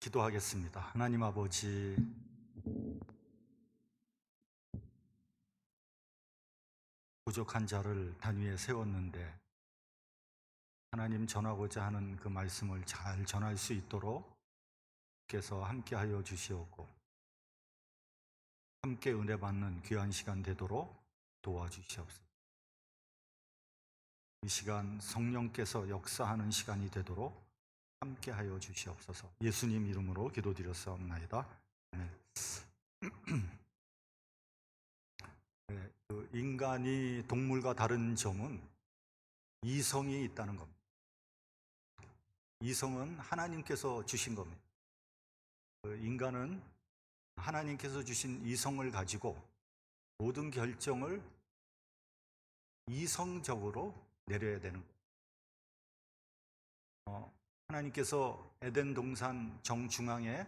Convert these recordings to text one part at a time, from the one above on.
기도하겠습니다. 하나님 아버지, 부족한 자를 단위에 세웠는데 하나님 전하고자 하는 그 말씀을 잘 전할 수 있도록 주께서 함께하여 주시옵고 함께 은혜 받는 귀한 시간 되도록 도와주시옵소서. 이 시간 성령께서 역사하는 시간이 되도록 함께하여 주시옵소서. 예수님 이름으로 기도드렸사옵나이다. 아멘. 네, 인간이 동물과 다른 점은 이성이 있다는 겁니다. 이성은 하나님께서 주신 겁니다. 인간은 하나님께서 주신 이성을 가지고 모든 결정을 이성적으로 내려야 되는 거예요. 하나님께서 에덴 동산 정중앙에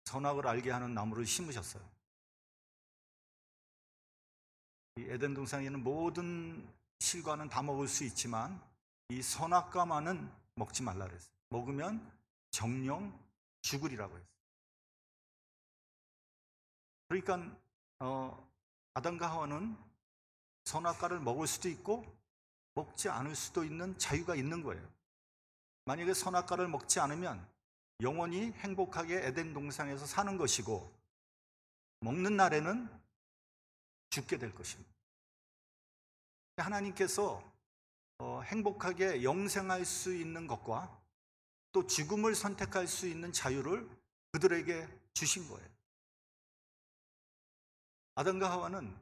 선악을 알게 하는 나무를 심으셨어요. 이 에덴 동산에는 모든 실과는 다 먹을 수 있지만 이 선악과만은 먹지 말라 그랬어요. 먹으면 정령 죽으리라고 했어요. 그러니까 아담과 하와는 선악과를 먹을 수도 있고 먹지 않을 수도 있는 자유가 있는 거예요. 만약에 선악과를 먹지 않으면 영원히 행복하게 에덴 동산에서 사는 것이고 먹는 날에는 죽게 될 것입니다. 하나님께서 행복하게 영생할 수 있는 것과 또 죽음을 선택할 수 있는 자유를 그들에게 주신 거예요. 아담과 하와는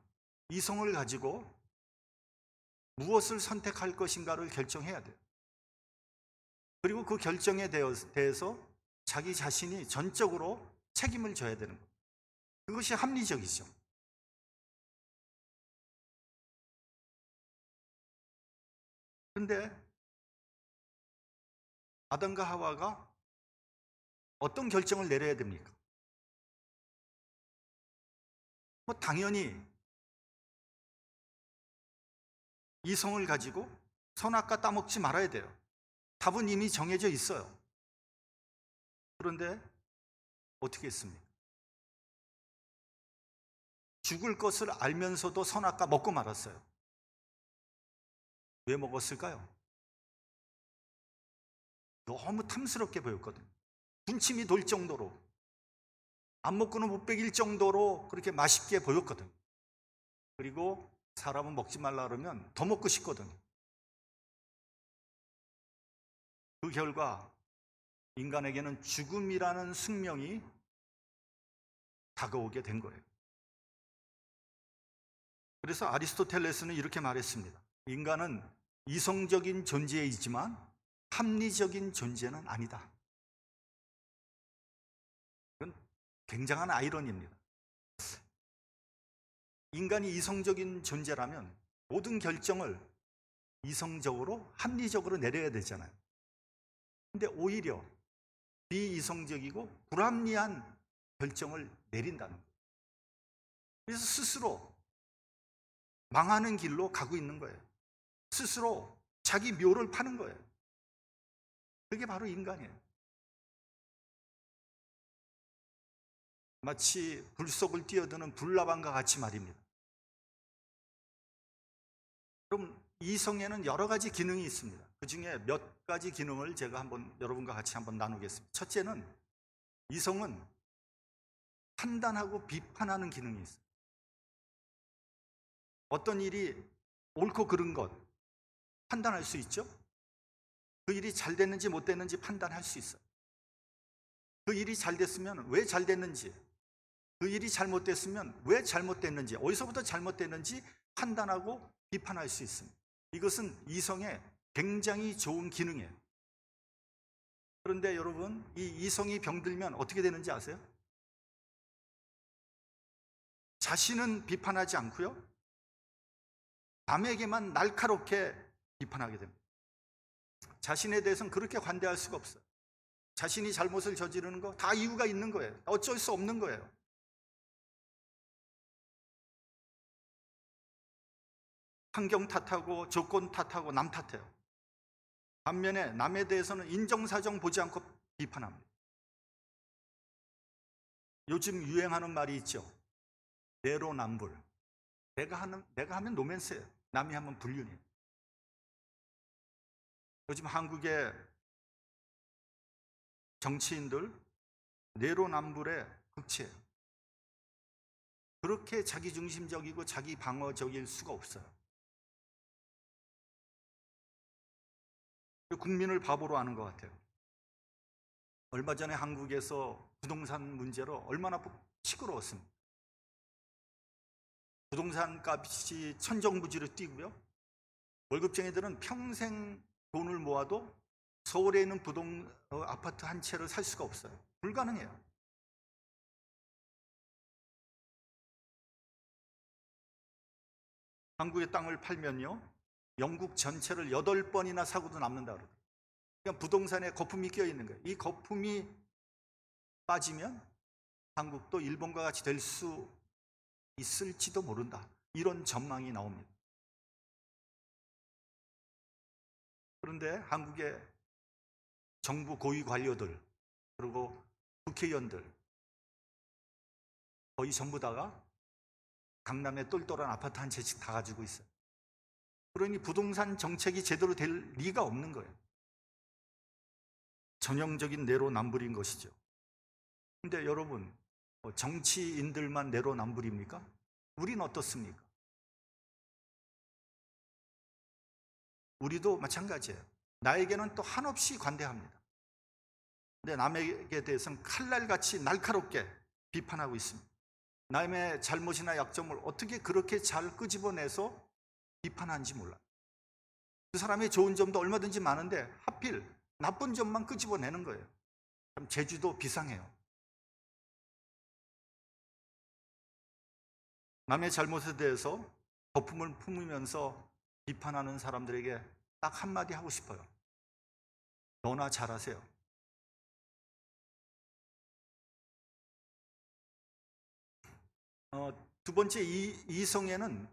이성을 가지고 무엇을 선택할 것인가를 결정해야 돼요. 그리고 그 결정에 대해서 자기 자신이 전적으로 책임을 져야 되는 거예요. 그것이 합리적이죠. 그런데 아담과 하와가 어떤 결정을 내려야 됩니까? 당연히 이성을 가지고 선악과 따먹지 말아야 돼요. 답은 이미 정해져 있어요. 그런데 어떻게 했습니까? 죽을 것을 알면서도 선악과 먹고 말았어요. 왜 먹었을까요? 너무 탐스럽게 보였거든요. 군침이 돌 정도로, 안 먹고는 못 베길 정도로 그렇게 맛있게 보였거든요. 그리고 사람은 먹지 말라 그러면 더 먹고 싶거든요. 그 결과 인간에게는 죽음이라는 숙명이 다가오게 된 거예요. 그래서 아리스토텔레스는 이렇게 말했습니다. 인간은 이성적인 존재이지만 합리적인 존재는 아니다. 이건 굉장한 아이러니입니다. 인간이 이성적인 존재라면 모든 결정을 이성적으로 합리적으로 내려야 되잖아요. 근데 오히려 비이성적이고 불합리한 결정을 내린다는 거예요. 그래서 스스로 망하는 길로 가고 있는 거예요. 스스로 자기 묘를 파는 거예요. 그게 바로 인간이에요. 마치 불 속을 뛰어드는 불나방과 같이 말입니다. 그럼 이성에는 여러 가지 기능이 있습니다. 그 중에 몇 가지 기능을 제가 여러분과 같이 한번 나누겠습니다. 첫째는 이성은 판단하고 비판하는 기능이 있어요. 어떤 일이 옳고 그른 것 판단할 수 있죠. 그 일이 잘 됐는지 못 됐는지 판단할 수 있어요. 그 일이 잘 됐으면 왜 잘 됐는지, 그 일이 잘못됐으면 왜 잘못됐는지, 어디서부터 잘못됐는지 판단하고 비판할 수 있습니다. 이것은 이성의 굉장히 좋은 기능이에요. 그런데 여러분, 이 이성이 병들면 어떻게 되는지 아세요? 자신은 비판하지 않고요, 남에게만 날카롭게 비판하게 됩니다. 자신에 대해서는 그렇게 관대할 수가 없어요. 자신이 잘못을 저지르는 거 다 이유가 있는 거예요. 어쩔 수 없는 거예요. 환경 탓하고 조건 탓하고 남 탓해요. 반면에 남에 대해서는 인정사정 보지 않고 비판합니다. 요즘 유행하는 말이 있죠. 내로남불. 내가 하면 노맨스예요. 남이 하면 불륜이에요. 요즘 한국의 정치인들 내로남불의 극치예요. 그렇게 자기중심적이고 자기 방어적일 수가 없어요. 국민을 바보로 하는 것 같아요. 얼마 전에 한국에서 부동산 문제로 얼마나 시끄러웠습니다. 부동산 값이 천정부지로 뛰고요. 월급쟁이들은 평생 돈을 모아도 서울에 있는 아파트 한 채를 살 수가 없어요. 불가능해요. 한국의 땅을 팔면요, 영국 전체를 8번이나 사고도 남는다 그러더라고요. 그러니까 부동산에 거품이 껴 있는 거예요. 이 거품이 빠지면 한국도 일본과 같이 될 수 있을지도 모른다. 이런 전망이 나옵니다. 그런데 한국의 정부 고위 관료들 그리고 국회의원들 거의 전부 다가 강남에 똘똘한 아파트 한 채씩 다 가지고 있어요. 그러니 부동산 정책이 제대로 될 리가 없는 거예요. 전형적인 내로남불인 것이죠. 근데 여러분, 정치인들만 내로남불입니까? 우린 어떻습니까? 우리도 마찬가지예요. 나에게는 또 한없이 관대합니다. 근데 남에게 대해서는 칼날같이 날카롭게 비판하고 있습니다. 남의 잘못이나 약점을 어떻게 그렇게 잘 끄집어내서 비판하는지 몰라요. 그 사람의 좋은 점도 얼마든지 많은데 하필 나쁜 점만 끄집어내는 거예요. 참 제주도 비상해요. 남의 잘못에 대해서 거품을 품으면서 비판하는 사람들에게 딱 한마디 하고 싶어요. 너나 잘하세요. 두 번째, 이성에는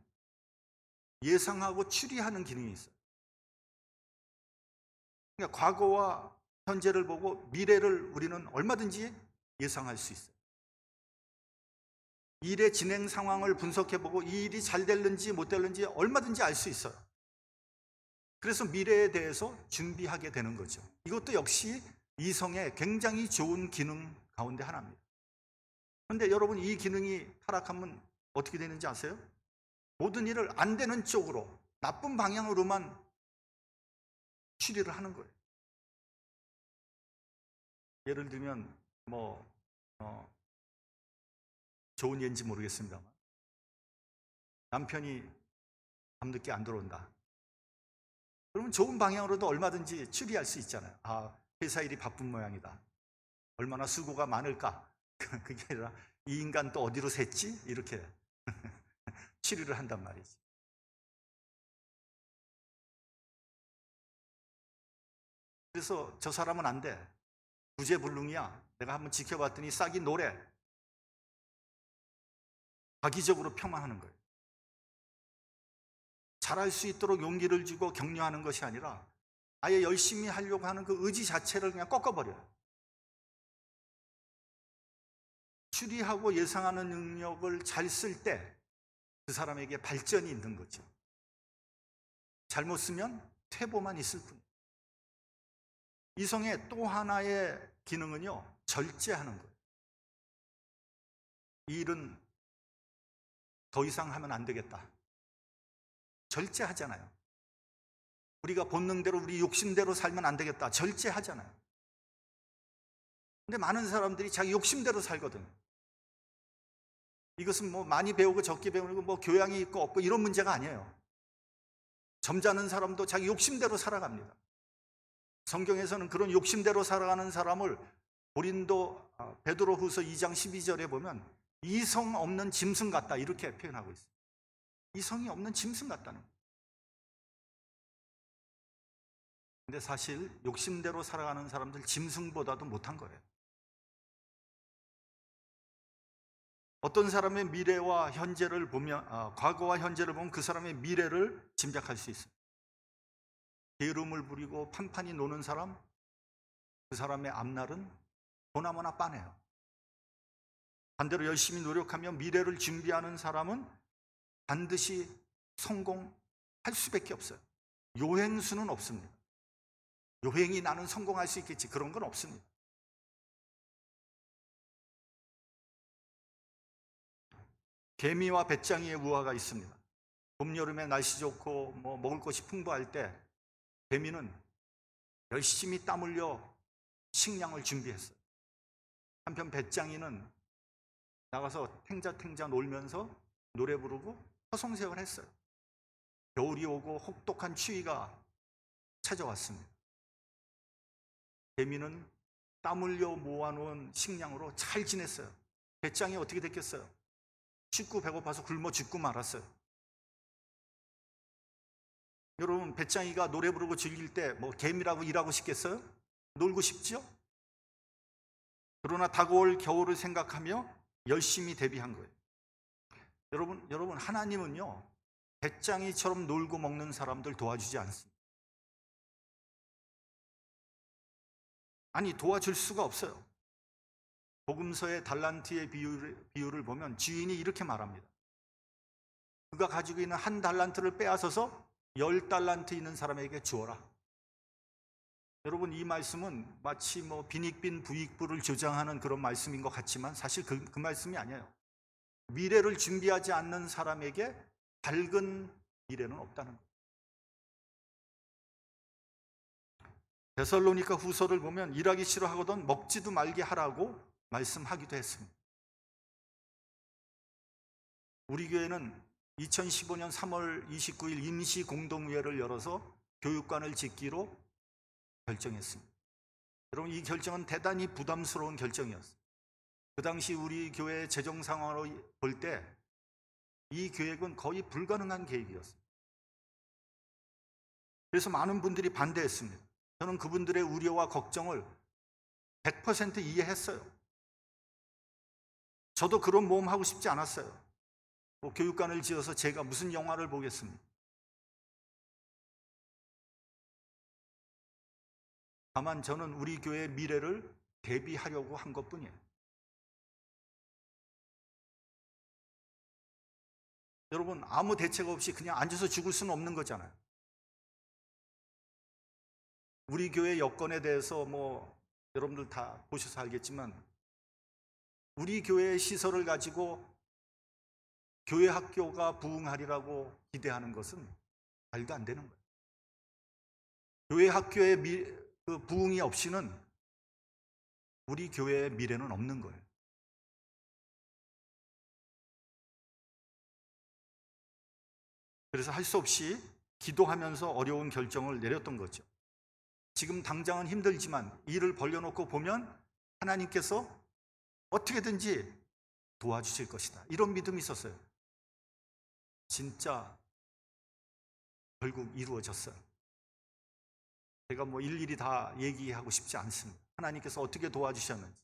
예상하고 추리하는 기능이 있어요. 그러니까 과거와 현재를 보고 미래를 우리는 얼마든지 예상할 수 있어요. 일의 진행 상황을 분석해보고 이 일이 잘 될는지 못 될는지 얼마든지 알 수 있어요. 그래서 미래에 대해서 준비하게 되는 거죠. 이것도 역시 이성의 굉장히 좋은 기능 가운데 하나입니다. 그런데 여러분, 이 기능이 타락하면 어떻게 되는지 아세요? 모든 일을 안 되는 쪽으로 나쁜 방향으로만 추리를 하는 거예요. 예를 들면 좋은 예인지 모르겠습니다만 남편이 밤늦게 안 들어온다. 그러면 좋은 방향으로도 얼마든지 추리할 수 있잖아요. 아, 회사 일이 바쁜 모양이다. 얼마나 수고가 많을까. 그게 아니라 이 인간 또 어디로 샜지? 이렇게 추리를 한단 말이지. 그래서 저 사람은 안 돼. 구제불능이야. 내가 한번 지켜봤더니 싹이 노래. 악의적으로 폄하하는 거예요. 잘할 수 있도록 용기를 주고 격려하는 것이 아니라 아예 열심히 하려고 하는 그 의지 자체를 그냥 꺾어버려요. 추리하고 예상하는 능력을 잘 쓸 때 그 사람에게 발전이 있는 거죠. 잘못 쓰면 퇴보만 있을 뿐이에요. 이성의 또 하나의 기능은요, 절제하는 거예요. 이 일은 더 이상 하면 안 되겠다. 절제하잖아요. 우리가 본능대로 우리 욕심대로 살면 안 되겠다. 절제하잖아요. 근데 많은 사람들이 자기 욕심대로 살거든요. 이것은 많이 배우고 적게 배우고 교양이 있고 없고 이런 문제가 아니에요. 점잖은 사람도 자기 욕심대로 살아갑니다. 성경에서는 그런 욕심대로 살아가는 사람을 베드로후서 2장 12절에 보면 이성 없는 짐승 같다 이렇게 표현하고 있어요. 이성이 없는 짐승 같다는 거예요. 근데 사실 욕심대로 살아가는 사람들 짐승보다도 못한 거예요. 어떤 사람의 미래와 현재를 보면 과거와 현재를 보면 그 사람의 미래를 짐작할 수 있어요. 게으름을 부리고 판판이 노는 사람, 그 사람의 앞날은 보나마나 빤해요. 반대로 열심히 노력하며 미래를 준비하는 사람은 반드시 성공할 수밖에 없어요. 요행수는 없습니다. 요행이 나는 성공할 수 있겠지, 그런 건 없습니다. 개미와 배짱이의 우화가 있습니다. 봄, 여름에 날씨 좋고 먹을 것이 풍부할 때 개미는 열심히 땀 흘려 식량을 준비했어요. 한편 배짱이는 나가서 탱자탱자 놀면서 노래 부르고 허송세월 했어요. 겨울이 오고 혹독한 추위가 찾아왔습니다. 개미는 땀 흘려 모아놓은 식량으로 잘 지냈어요. 배짱이 어떻게 됐겠어요? 춥고 배고파서 굶어 죽고 말았어요. 여러분, 배짱이가 노래 부르고 즐길 때 개미라고 일하고 싶겠어요? 놀고 싶죠? 그러나 다가올 겨울을 생각하며 열심히 대비한 거예요. 여러분, 하나님은요, 배짱이처럼 놀고 먹는 사람들 도와주지 않습니다. 아니, 도와줄 수가 없어요. 복음서의 달란트의 비유를 보면 주인이 이렇게 말합니다. 그가 가지고 있는 한 달란트를 빼앗아서 10달란트 있는 사람에게 주어라. 여러분, 이 말씀은 마치 빈익빈 부익부를 조장하는 그런 말씀인 것 같지만 사실 그 말씀이 아니에요. 미래를 준비하지 않는 사람에게 밝은 미래는 없다는 거예요. 데살로니가 후서를 보면 일하기 싫어하거든 먹지도 말게 하라고 말씀하기도 했습니다. 우리 교회는 2015년 3월 29일 임시 공동회를 열어서 교육관을 짓기로 결정했습니다. 여러분, 이 결정은 대단히 부담스러운 결정이었어요. 그 당시 우리 교회의 재정 상황으로 볼 때 이 계획은 거의 불가능한 계획이었어요. 그래서 많은 분들이 반대했습니다. 저는 그분들의 우려와 걱정을 100% 이해했어요. 저도 그런 모험 하고 싶지 않았어요. 교육관을 지어서 제가 무슨 영화를 보겠습니까? 다만 저는 우리 교회의 미래를 대비하려고 한 것뿐이에요. 여러분, 아무 대책 없이 그냥 앉아서 죽을 수는 없는 거잖아요. 우리 교회 여건에 대해서 여러분들 다 보셔서 알겠지만 우리 교회의 시설을 가지고 교회 학교가 부흥하리라고 기대하는 것은 말도 안 되는 거예요. 교회 학교의 그 부흥이 없이는 우리 교회의 미래는 없는 거예요. 그래서 할 수 없이 기도하면서 어려운 결정을 내렸던 거죠. 지금 당장은 힘들지만 일을 벌려놓고 보면 하나님께서 어떻게든지 도와주실 것이다, 이런 믿음이 있었어요. 진짜 결국 이루어졌어요. 제가 일일이 다 얘기하고 싶지 않습니다. 하나님께서 어떻게 도와주셨는지.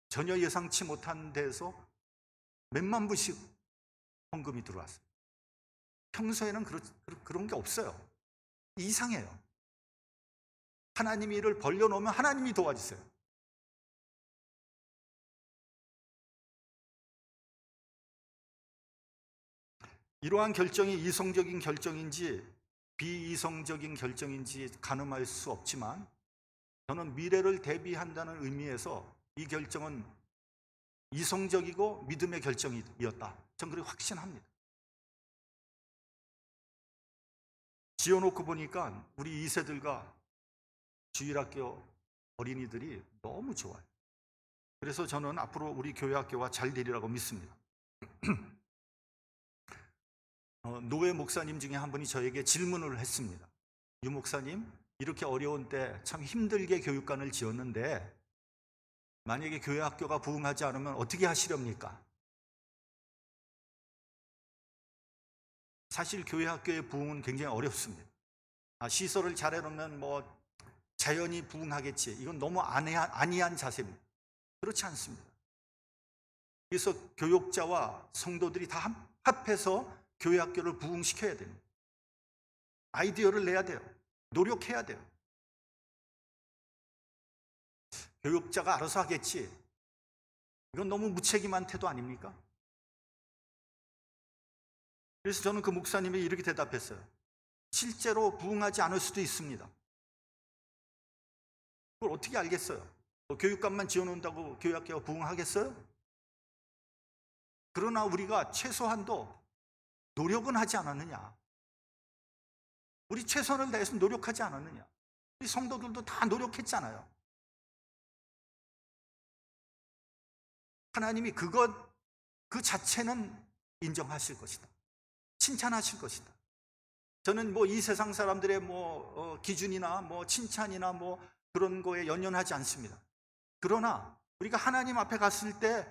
전혀 예상치 못한 데에서 몇만 불씩 헌금이 들어왔어요. 평소에는 그런 게 없어요. 이상해요. 하나님이 일을 벌려놓으면 하나님이 도와주세요. 이러한 결정이 이성적인 결정인지 비이성적인 결정인지 가늠할 수 없지만 저는 미래를 대비한다는 의미에서 이 결정은 이성적이고 믿음의 결정이었다, 저는 그렇게 확신합니다. 지어놓고 보니까 우리 2세들과 주일학교 어린이들이 너무 좋아요. 그래서 저는 앞으로 우리 교회학교가 잘 되리라고 믿습니다. 노회 목사님 중에 한 분이 저에게 질문을 했습니다. 유 목사님, 이렇게 어려운 때 참 힘들게 교육관을 지었는데 만약에 교회학교가 부흥하지 않으면 어떻게 하시렵니까? 사실 교회학교의 부흥은 굉장히 어렵습니다. 시설을 잘 해놓으면 자연히 부흥하겠지, 이건 너무 안이한 자세입니다. 그렇지 않습니다. 그래서 교육자와 성도들이 다 합해서 교회학교를 부흥시켜야 됩니다. 아이디어를 내야 돼요. 노력해야 돼요. 교육자가 알아서 하겠지, 이건 너무 무책임한 태도 아닙니까? 그래서 저는 그 목사님이 이렇게 대답했어요. 실제로 부응하지 않을 수도 있습니다. 그걸 어떻게 알겠어요? 뭐 교육값만 지어놓는다고 교회학교가 부응하겠어요? 그러나 우리가 최소한도 노력은 하지 않았느냐? 우리 최선을 다해서 노력하지 않았느냐? 우리 성도들도 다 노력했잖아요. 하나님이 그 자체는 인정하실 것이다. 칭찬하실 것이다. 저는 뭐 이 세상 사람들의 기준이나 칭찬이나 그런 거에 연연하지 않습니다. 그러나 우리가 하나님 앞에 갔을 때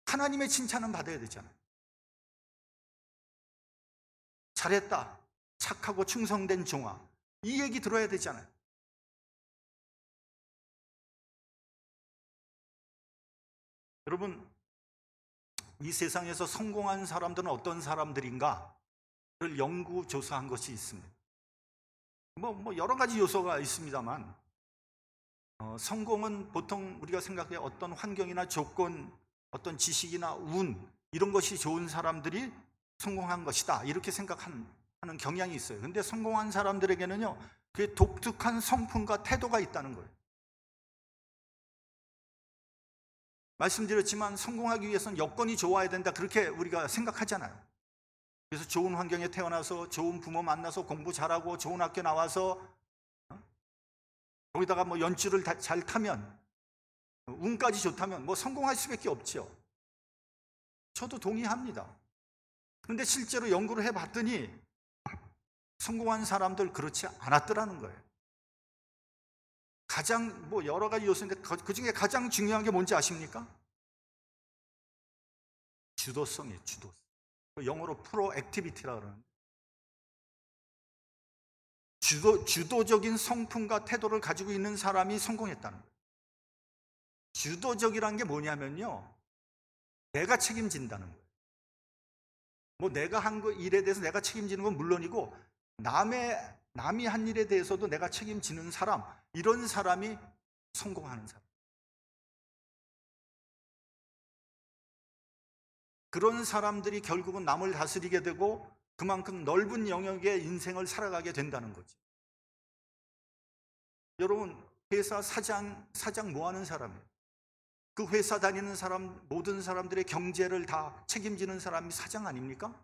하나님의 칭찬은 받아야 되잖아요. 잘했다. 착하고 충성된 종아. 이 얘기 들어야 되잖아요. 여러분, 이 세상에서 성공한 사람들은 어떤 사람들인가를 연구 조사한 것이 있습니다. 여러 가지 요소가 있습니다만, 성공은 보통 우리가 생각해 어떤 환경이나 조건, 어떤 지식이나 운, 이런 것이 좋은 사람들이 성공한 것이다. 이렇게 생각하는 경향이 있어요. 근데 성공한 사람들에게는요, 그게 독특한 성품과 태도가 있다는 거예요. 말씀드렸지만 성공하기 위해서는 여건이 좋아야 된다. 그렇게 우리가 생각하잖아요. 그래서 좋은 환경에 태어나서 좋은 부모 만나서 공부 잘하고 좋은 학교 나와서 거기다가 연줄을 잘 타면 운까지 좋다면 성공할 수밖에 없죠. 저도 동의합니다. 그런데 실제로 연구를 해봤더니 성공한 사람들 그렇지 않았더라는 거예요. 가장 여러 가지 요소인데 그 중에 가장 중요한 게 뭔지 아십니까? 주도성이에요. 주도성. 영어로 프로액티비티라고 그러는데, 주도적인 성품과 태도를 가지고 있는 사람이 성공했다는 거예요. 주도적이라는 게 뭐냐면요, 내가 책임진다는 거예요. 내가 한 일에 대해서 내가 책임지는 건 물론이고 남이 한 일에 대해서도 내가 책임지는 사람, 이런 사람이 성공하는 사람. 그런 사람들이 결국은 남을 다스리게 되고 그만큼 넓은 영역의 인생을 살아가게 된다는 거죠. 여러분, 회사 사장 뭐 하는 사람이에요? 그 회사 다니는 사람, 모든 사람들의 경제를 다 책임지는 사람이 사장 아닙니까?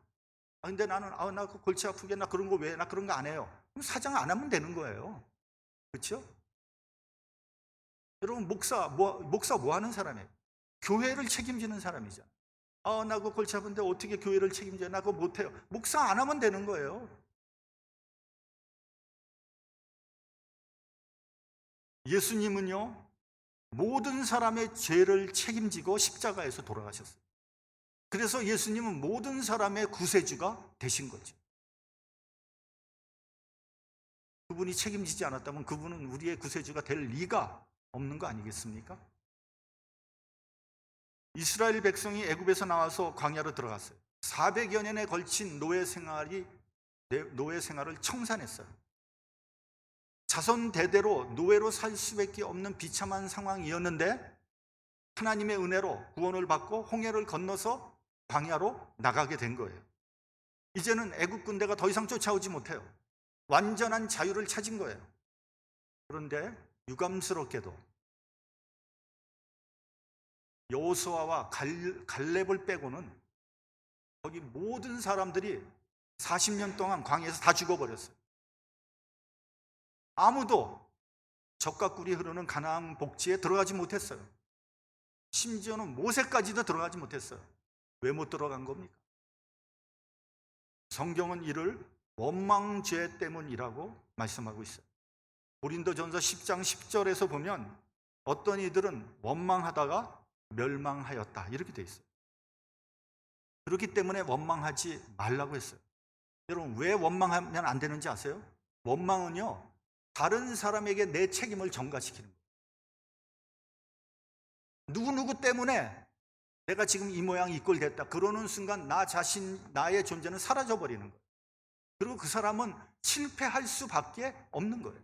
근데 나는 나 그 골치 아프게 나 그런 거 왜 나 그런 거 안 해요. 그럼 사장 안 하면 되는 거예요. 그렇죠? 여러분, 목사 뭐 하는 사람이에요? 교회를 책임지는 사람이잖아요. 나 그 골치 아픈데 어떻게 교회를 책임져? 나 그거 못해요. 목사 안 하면 되는 거예요. 예수님은요, 모든 사람의 죄를 책임지고 십자가에서 돌아가셨어요. 그래서 예수님은 모든 사람의 구세주가 되신 거죠. 그분이 책임지지 않았다면 그분은 우리의 구세주가 될 리가 없는 거 아니겠습니까? 이스라엘 백성이 애굽에서 나와서 광야로 들어갔어요. 400여 년에 걸친 노예 생활을 청산했어요. 자손 대대로 노예로 살 수밖에 없는 비참한 상황이었는데 하나님의 은혜로 구원을 받고 홍해를 건너서 광야로 나가게 된 거예요. 이제는 애국 군대가 더 이상 쫓아오지 못해요. 완전한 자유를 찾은 거예요. 그런데 유감스럽게도 여호수아와 갈렙을 빼고는 거기 모든 사람들이 40년 동안 광야에서 다 죽어버렸어요. 아무도 젖과 꿀이 흐르는 가나안 복지에 들어가지 못했어요. 심지어는 모세까지도 들어가지 못했어요. 왜 못 들어간 겁니까? 성경은 이를 원망죄 때문이라고 말씀하고 있어요. 고린도전서 10장 10절에서 보면 어떤 이들은 원망하다가 멸망하였다, 이렇게 돼 있어요. 그렇기 때문에 원망하지 말라고 했어요. 여러분, 왜 원망하면 안 되는지 아세요? 원망은요, 다른 사람에게 내 책임을 전가시키는 거예요. 누구누구 때문에 내가 지금 이 모양 이 꼴 됐다, 그러는 순간 나의 존재는 사라져버리는 거예요. 그리고 그 사람은 실패할 수밖에 없는 거예요.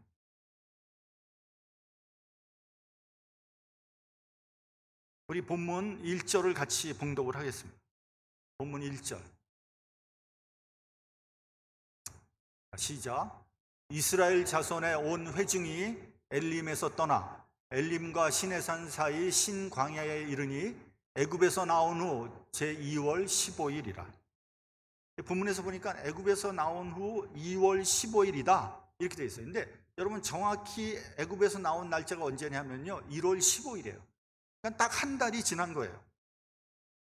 우리 본문 1절을 같이 봉독을 하겠습니다. 본문 1절. 시작. 이스라엘 자손의 온 회중이 엘림에서 떠나 엘림과 시내산 사이 신광야에 이르니 애굽에서 나온 후 제2월 15일이라. 본문에서 보니까 애굽에서 나온 후 2월 15일이다 이렇게 되어 있어요. 근데 여러분 정확히 애굽에서 나온 날짜가 언제냐면요 1월 15일이에요. 그러니까 딱 한 달이 지난 거예요.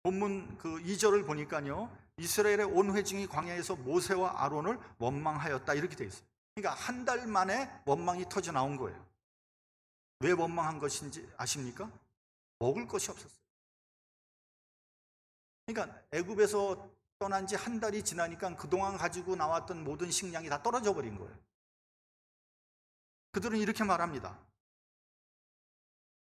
본문 그 2절을 보니까요 이스라엘의 온 회중이 광야에서 모세와 아론을 원망하였다 이렇게 되어 있어요. 그러니까 한 달 만에 원망이 터져 나온 거예요. 왜 원망한 것인지 아십니까? 먹을 것이 없었어요. 그러니까 애굽에서 떠난 지 한 달이 지나니까 그동안 가지고 나왔던 모든 식량이 다 떨어져 버린 거예요. 그들은 이렇게 말합니다.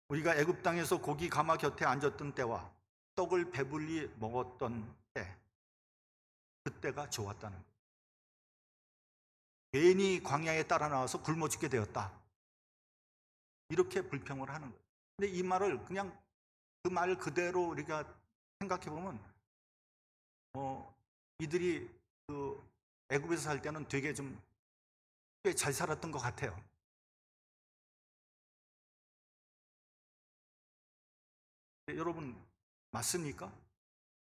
우리가 애굽 땅에서 고기 가마 곁에 앉았던 때와 떡을 배불리 먹었던 때, 그때가 좋았다는 거예요. 괜히 광야에 따라 나와서 굶어 죽게 되었다. 이렇게 불평을 하는 거예요. 근데 이 말을 그냥 그 말 그대로 우리가 생각해 보면 이들이 그 애굽에서 살 때는 되게 좀 꽤 잘 살았던 것 같아요. 여러분 맞습니까?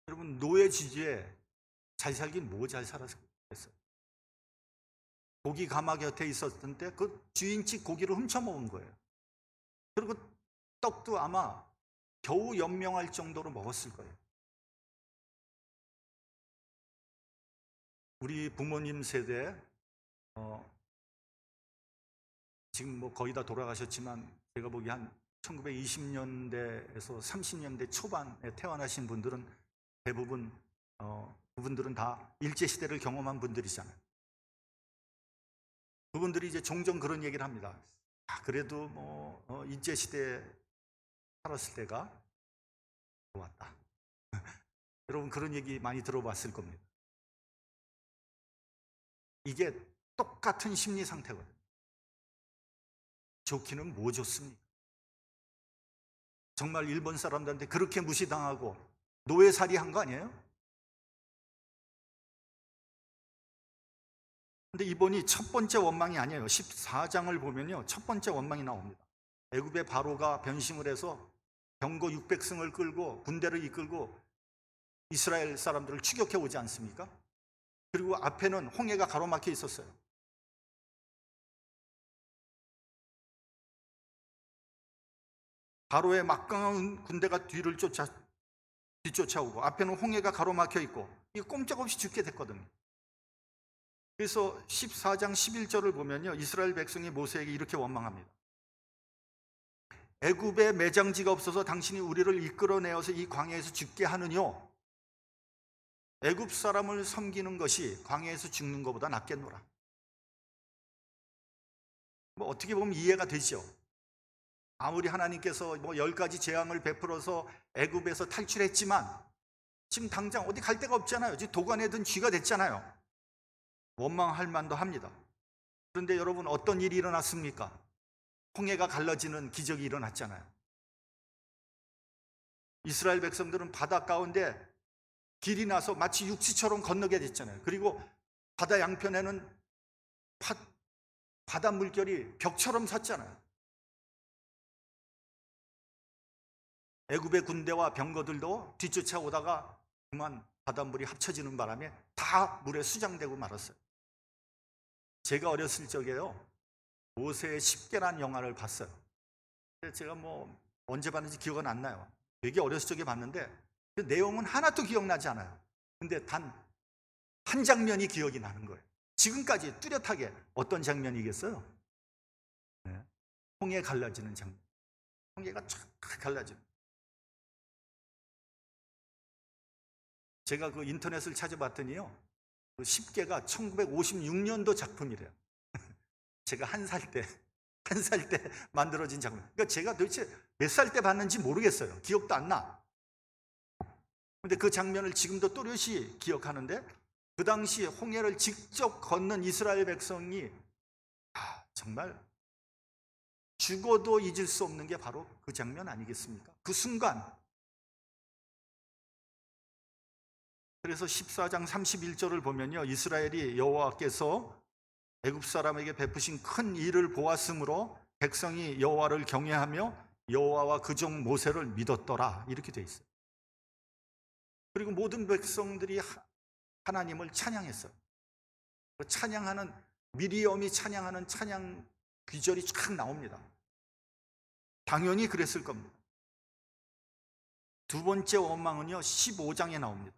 여러분 노예 지주에 잘 살긴 뭐 잘 살았겠어요? 고기 가마 곁에 있었던 때 그 주인집 고기를 훔쳐 먹은 거예요. 그리고 떡도 아마 겨우 연명할 정도로 먹었을 거예요. 우리 부모님 세대 지금 뭐 거의 다 돌아가셨지만 제가 보기에 한 1920년대에서 30년대 초반에 태어나신 분들은 대부분 그분들은 다 일제시대를 경험한 분들이잖아요. 그분들이 이제 종종 그런 얘기를 합니다. 그래도 뭐 일제시대에 살았을 때가 좋았다. 여러분 그런 얘기 많이 들어봤을 겁니다. 이게 똑같은 심리 상태거든요. 좋기는 뭐 좋습니까? 정말 일본 사람들한테 그렇게 무시당하고 노예살이 한 거 아니에요? 근데 이번이 첫 번째 원망이 아니에요. 14장을 보면요 첫 번째 원망이 나옵니다. 애굽의 바로가 변심을 해서 병거 600승을 끌고 군대를 이끌고 이스라엘 사람들을 추격해 오지 않습니까? 그리고 앞에는 홍해가 가로막혀 있었어요. 바로의 막강한 군대가 뒤쫓아오고 앞에는 홍해가 가로막혀 있고 이거 꼼짝없이 죽게 됐거든요. 그래서 14장 11절을 보면요 이스라엘 백성이 모세에게 이렇게 원망합니다. 애굽에 매장지가 없어서 당신이 우리를 이끌어내어서 이 광야에서 죽게 하느뇨. 애굽 사람을 섬기는 것이 광야에서 죽는 것보다 낫겠노라. 뭐 어떻게 보면 이해가 되죠. 아무리 하나님께서 뭐 10가지 재앙을 베풀어서 애굽에서 탈출했지만 지금 당장 어디 갈 데가 없잖아요. 지금 도관에 든 쥐가 됐잖아요. 원망할 만도 합니다. 그런데 여러분 어떤 일이 일어났습니까? 홍해가 갈라지는 기적이 일어났잖아요. 이스라엘 백성들은 바다 가운데 길이 나서 마치 육지처럼 건너게 됐잖아요. 그리고 바다 양편에는 바다 물결이 벽처럼 섰잖아요. 애굽의 군대와 병거들도 뒤쫓아오다가 그만 바닷물이 합쳐지는 바람에 다 물에 수장되고 말았어요. 제가 어렸을 적에요 모세의 10계란 영화를 봤어요. 제가 뭐 언제 봤는지 기억은 안 나요. 되게 어렸을 적에 봤는데 그 내용은 하나도 기억나지 않아요. 근데 단 한 장면이 기억이 나는 거예요. 지금까지 뚜렷하게. 어떤 장면이겠어요? 네. 홍해 갈라지는 장면. 홍해가 쫙 갈라지는. 제가 그 인터넷을 찾아봤더니요 그 10계가 1956년도 작품이래요. 제가 한 살 때 만들어진 작품. 그러니까 제가 도대체 몇 살 때 봤는지 모르겠어요. 기억도 안 나. 근데 그 장면을 지금도 또렷이 기억하는데 그 당시 홍해를 직접 걷는 이스라엘 백성이 정말 죽어도 잊을 수 없는 게 바로 그 장면 아니겠습니까? 그 순간. 그래서 14장 31절을 보면요, 이스라엘이 여호와께서 애굽 사람에게 베푸신 큰 일을 보았으므로 백성이 여호와를 경외하며 여호와와 그 종 모세를 믿었더라, 이렇게 돼 있어요. 그리고 모든 백성들이 하나님을 찬양했어요. 그 찬양하는, 미리엄이 찬양하는 찬양 귀절이 쫙 나옵니다. 당연히 그랬을 겁니다. 두 번째 원망은요, 15장에 나옵니다.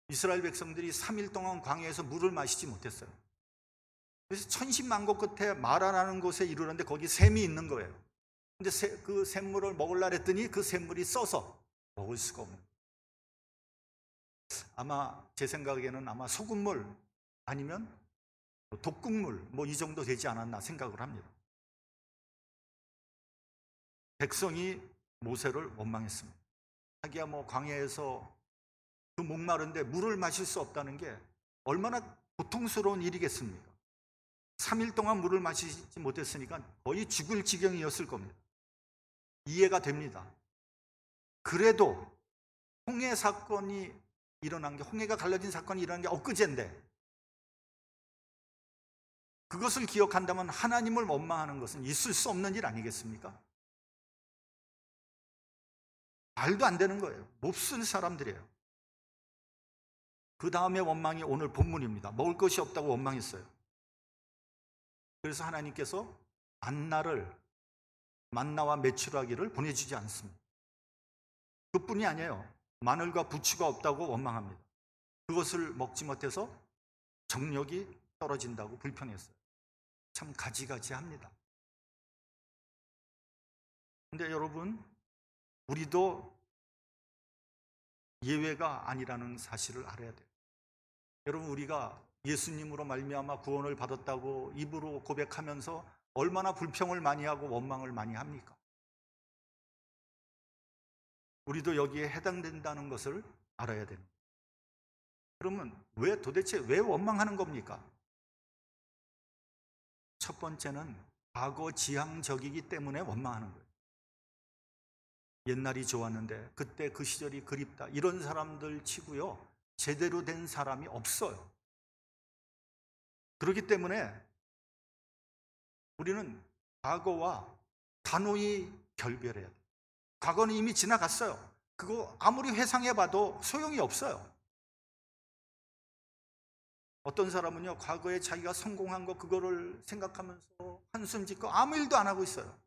이스라엘 백성들이 3일 동안 광야에서 물을 마시지 못했어요. 그래서 천신만고 끝에 마라라는 곳에 이르렀는데 거기 샘이 있는 거예요. 근데 그 샘물을 먹으려고 했더니 그 샘물이 써서 먹을 수가 없는 거예요. 아마 제 생각에는 아마 소금물 아니면 독극물 뭐 이 정도 되지 않았나 생각을 합니다. 백성이 모세를 원망했습니다. 자기야 뭐 광야에서 그 목마른데 물을 마실 수 없다는 게 얼마나 고통스러운 일이겠습니까? 3일 동안 물을 마시지 못했으니까 거의 죽을 지경이었을 겁니다. 이해가 됩니다. 그래도 홍해 사건이 일어난 게, 홍해가 갈라진 사건이 일어난 게 엊그제인데 그것을 기억한다면 하나님을 원망하는 것은 있을 수 없는 일 아니겠습니까? 말도 안 되는 거예요. 몹쓸 사람들이에요. 그 다음에 원망이 오늘 본문입니다. 먹을 것이 없다고 원망했어요. 그래서 하나님께서 만나와 메추라기를 보내주지 않습니다. 그뿐이 아니에요. 마늘과 부추가 없다고 원망합니다. 그것을 먹지 못해서 정력이 떨어진다고 불평했어요. 참 가지가지합니다. 근데 여러분, 우리도 예외가 아니라는 사실을 알아야 돼요. 여러분, 우리가 예수님으로 말미암아 구원을 받았다고 입으로 고백하면서 얼마나 불평을 많이 하고 원망을 많이 합니까? 우리도 여기에 해당된다는 것을 알아야 됩니다. 그러면 도대체 왜 원망하는 겁니까? 첫 번째는 과거 지향적이기 때문에 원망하는 거예요. 옛날이 좋았는데 그때 그 시절이 그립다, 이런 사람들 치고요, 제대로 된 사람이 없어요. 그렇기 때문에 우리는 과거와 단호히 결별해야 돼요. 과거는 이미 지나갔어요. 그거 아무리 회상해봐도 소용이 없어요. 어떤 사람은요, 과거에 자기가 성공한 거 그거를 생각하면서 한숨 짓고 아무 일도 안 하고 있어요.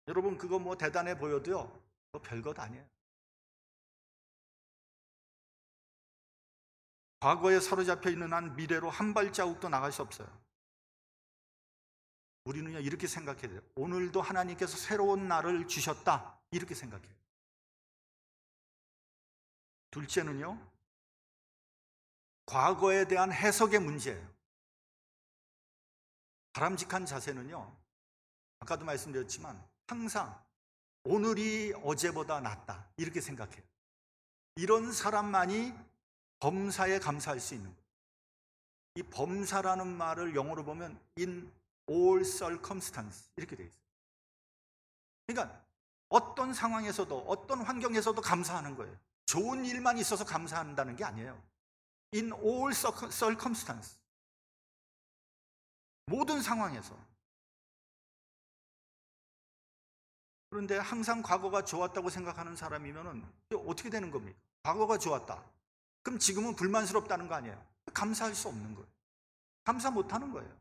여러분, 그거 뭐 대단해 보여도요, 그거 별것 아니에요. 과거에 사로잡혀 있는 한 미래로 한 발자국도 나갈 수 없어요. 우리는요, 이렇게 생각해야 돼요. 오늘도 하나님께서 새로운 날을 주셨다, 이렇게 생각해요. 둘째는요, 과거에 대한 해석의 문제예요. 바람직한 자세는요, 아까도 말씀드렸지만 항상 오늘이 어제보다 낫다, 이렇게 생각해요. 이런 사람만이 범사에 감사할 수 있는 거예요. 이 범사라는 말을 영어로 보면 in all circumstance, 이렇게 되어 있어요. 그러니까 어떤 상황에서도 어떤 환경에서도 감사하는 거예요. 좋은 일만 있어서 감사한다는 게 아니에요. In all circumstance, 모든 상황에서. 그런데 항상 과거가 좋았다고 생각하는 사람이면 어떻게 되는 겁니까? 과거가 좋았다, 그럼 지금은 불만스럽다는 거 아니에요? 감사할 수 없는 거예요. 감사 못하는 거예요.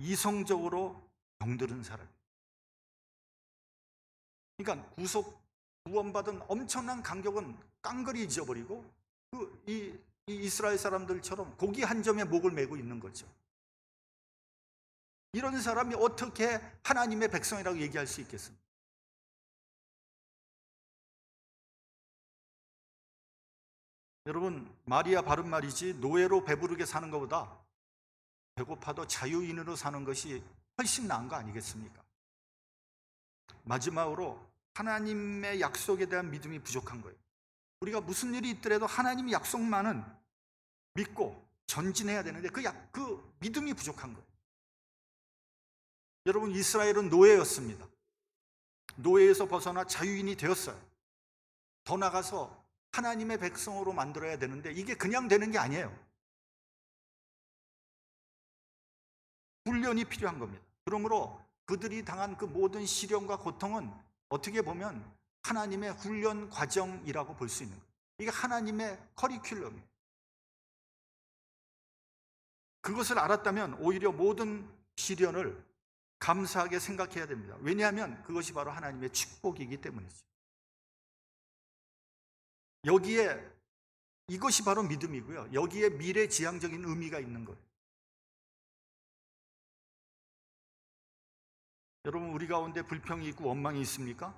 이성적으로 병들은 사람. 그러니까 구원받은 엄청난 간격은 깡그리 잊어버리고 이 이스라엘 사람들처럼 고기 한 점에 목을 메고 있는 거죠. 이런 사람이 어떻게 하나님의 백성이라고 얘기할 수 있겠습니까? 여러분, 말이야 바른 말이지 노예로 배부르게 사는 것보다 배고파도 자유인으로 사는 것이 훨씬 나은 거 아니겠습니까? 마지막으로 하나님의 약속에 대한 믿음이 부족한 거예요. 우리가 무슨 일이 있더라도 하나님의 약속만은 믿고 전진해야 되는데 그 믿음이 부족한 거예요. 여러분, 이스라엘은 노예였습니다. 노예에서 벗어나 자유인이 되었어요. 더 나아가서 하나님의 백성으로 만들어야 되는데 이게 그냥 되는 게 아니에요. 훈련이 필요한 겁니다. 그러므로 그들이 당한 그 모든 시련과 고통은 어떻게 보면 하나님의 훈련 과정이라고 볼 수 있는 거예요. 이게 하나님의 커리큘럼이에요. 그것을 알았다면 오히려 모든 시련을 감사하게 생각해야 됩니다. 왜냐하면 그것이 바로 하나님의 축복이기 때문이죠. 여기에 이것이 바로 믿음이고요. 여기에 미래지향적인 의미가 있는 거예요. 여러분, 우리 가운데 불평이 있고 원망이 있습니까?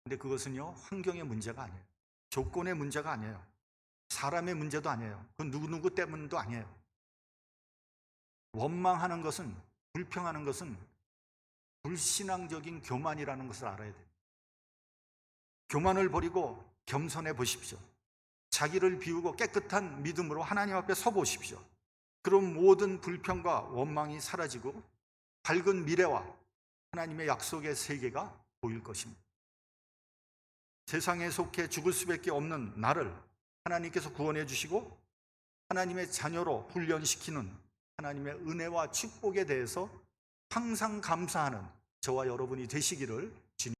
근데 그것은요, 환경의 문제가 아니에요. 조건의 문제가 아니에요. 사람의 문제도 아니에요. 그 누구누구 때문도 아니에요. 원망하는 것은, 불평하는 것은 불신앙적인 교만이라는 것을 알아야 돼요. 교만을 버리고 겸손해 보십시오. 자기를 비우고 깨끗한 믿음으로 하나님 앞에 서 보십시오. 그럼 모든 불평과 원망이 사라지고 밝은 미래와 하나님의 약속의 세계가 보일 것입니다. 세상에 속해 죽을 수밖에 없는 나를 하나님께서 구원해 주시고 하나님의 자녀로 훈련시키는 하나님의 은혜와 축복에 대해서 항상 감사하는 저와 여러분이 되시기를